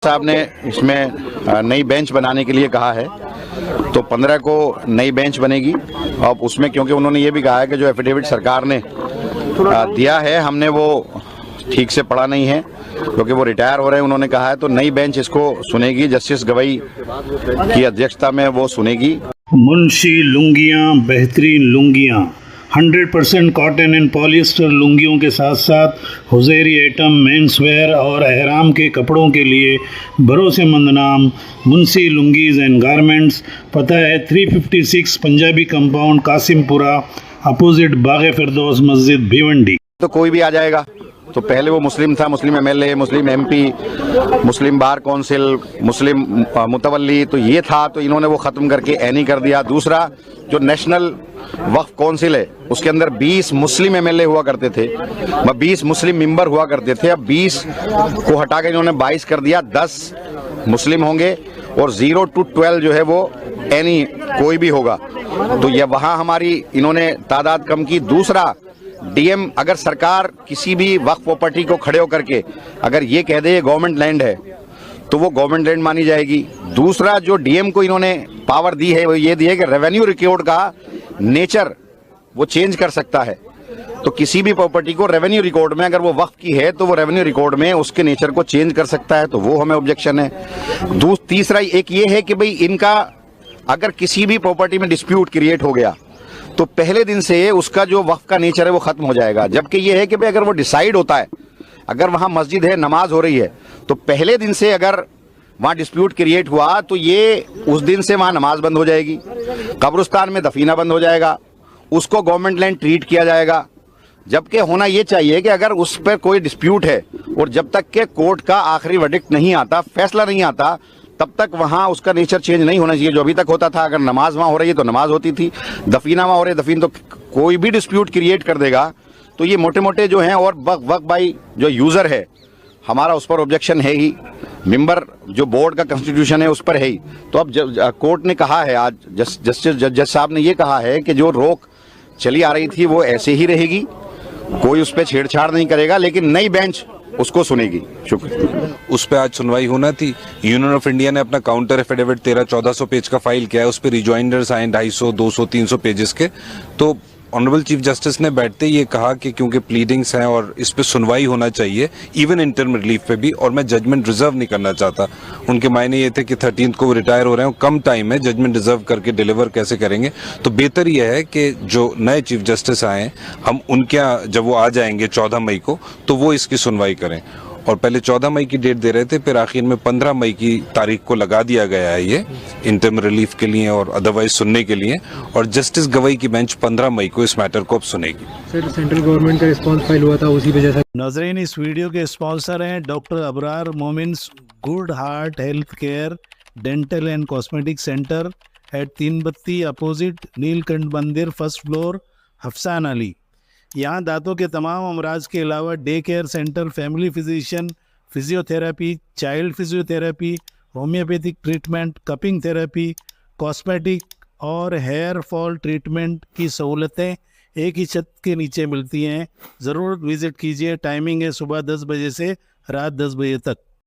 साहब ने इसमें नई बेंच बनाने के लिए कहा है, तो 15 को नई बेंच बनेगी। और उसमें क्योंकि उन्होंने ये भी कहा है कि जो एफिडेविट सरकार ने दिया है हमने वो ठीक से पढ़ा नहीं है, क्योंकि वो रिटायर हो रहे हैं उन्होंने कहा है, तो नई बेंच इसको सुनेगी। जस्टिस गवई की अध्यक्षता में वो सुनेगी। मुंशी लुंगियाँ, बेहतरीन लुंगियाँ, 100% कॉटन एंड पॉलिएस्टर लुंगियों के साथ साथ हुज़ैरी आइटम, मेंसवेयर और अहराम के कपड़ों के लिए भरोसेमंद नाम मुंशी लुंगीज़ एंड गारमेंट्स। पता है 356 पंजाबी कंपाउंड, कासिमपुरा, अपोजिट बाग फिरदौस मस्जिद, भिवंडी। तो कोई भी आ जाएगा, तो पहले वो मुस्लिम था, मुस्लिम एमएलए, मुस्लिम एमपी, मुस्लिम बार काउंसिल, मुस्लिम मुतवल्ली, तो ये था, तो इन्होंने वो ख़त्म करके एनी कर दिया। दूसरा जो नेशनल वक्फ काउंसिल है उसके अंदर 20 मुस्लिम एमएलए हुआ करते थे, 20 मुस्लिम मेंबर हुआ करते थे, अब 20 को हटा के इन्होंने 22 कर दिया। 10 मुस्लिम होंगे और 0 to 12 जो है वो एनी कोई भी होगा, तो ये वहाँ हमारी इन्होंने तादाद कम की। दूसरा डीएम, अगर सरकार किसी भी वक्फ प्रॉपर्टी को खड़े होकर के अगर ये कह दे गवर्नमेंट लैंड है तो वो गवर्नमेंट लैंड मानी जाएगी। दूसरा जो डीएम को इन्होंने पावर दी है वो ये दी है कि रेवेन्यू रिकॉर्ड का नेचर वो चेंज कर सकता है, तो किसी भी प्रॉपर्टी को रेवेन्यू रिकॉर्ड में अगर वो वक्फ की है तो वो रेवेन्यू रिकॉर्ड में उसके नेचर को चेंज कर सकता है, तो वो हमें ऑब्जेक्शन है। तीसरा एक ये है कि भाई इनका अगर किसी भी प्रॉपर्टी में डिस्प्यूट क्रिएट हो गया तो पहले दिन से उसका जो वक्फ का नेचर है वो खत्म हो जाएगा। जबकि ये है कि भाई अगर वो डिसाइड होता है, अगर वहाँ मस्जिद है, नमाज हो रही है, तो पहले दिन से अगर वहाँ डिस्प्यूट क्रिएट हुआ तो ये उस दिन से वहाँ नमाज बंद हो जाएगी, कब्रिस्तान में दफीना बंद हो जाएगा, उसको गवर्नमेंट लैंड ट्रीट किया जाएगा। जबकि होना ये चाहिए कि अगर उस पर कोई डिस्प्यूट है और जब तक के कोर्ट का आखिरी वर्डिक्ट नहीं आता, फैसला नहीं आता, तब तक वहाँ उसका नेचर चेंज नहीं होना चाहिए। जो अभी तक होता था, अगर नमाज वहाँ हो रही है तो नमाज होती थी, दफीना वहाँ हो रही है दफीन, तो कोई भी डिस्प्यूट क्रिएट कर देगा, तो ये मोटे मोटे जो हैं। और वक्फ बाई जो यूज़र है हमारा उस पर ऑब्जेक्शन है ही, मेंबर जो बोर्ड का कॉन्स्टिट्यूशन है उस पर है ही। तो अब कोर्ट ने कहा है, आज जस्टिस जज साहब ने ये कहा है कि जो रोक चली आ रही थी वो ऐसे ही रहेगी, कोई उस पर छेड़छाड़ नहीं करेगा, लेकिन नई बेंच उसको सुनेगी। शुक्रिया। उस पर आज सुनवाई होना थी। यूनियन ऑफ इंडिया ने अपना काउंटर एफिडेविट 1300-1400 पेज का फाइल किया है, उस पर रिजॉइंडर्स आए 250, 200, 300 पेजेस के। तो ऑनरेबल चीफ जस्टिस ने बैठते ये कहा कि क्योंकि प्लीडिंग्स हैं और इस पे सुनवाई होना चाहिए, इवन इंटरम रिलीफ पे भी, और मैं जजमेंट रिजर्व नहीं करना चाहता। उनके मायने ये थे कि 13 को वो रिटायर हो रहे हैं, कम टाइम है, जजमेंट रिजर्व करके डिलीवर कैसे करेंगे। तो बेहतर यह है कि जो नए चीफ जस्टिस आए हम उनके यहाँ जब वो आ जाएंगे 14 मई को, तो वो इसकी सुनवाई करें। और पहले 14 मई की डेट दे रहे थे, फिर आखिर में 15 मई की तारीख को लगा दिया गया है ये इंटरम रिलीफ के लिए और अदरवाइज सुनने के लिए। और जस्टिस गवई की बेंच 15 मई को इस मैटर को अब सुनेगी। सर, सेंट्रल गवर्नमेंट का रिस्पांस फाइल हुआ था उसी वजह से। नाज़रीन, इस वीडियो के स्पॉन्सर हैं doctor Abrar Momins good heart health care dental and cosmetic centre at 3 बत्ती अपोजिट नीलकंठ मंदिर, फर्स्ट फ्लोर, हफसान अली। यहाँ दांतों के तमाम अमराज के अलावा day care centre, family physician, physiotherapy, child physiotherapy, homeopathic treatment, cupping therapy, cosmetic और हेयर फॉल ट्रीटमेंट की सहूलतें एक ही छत के नीचे मिलती हैं। ज़रूर विज़िट कीजिए। टाइमिंग है सुबह 10 बजे से रात 10 बजे तक।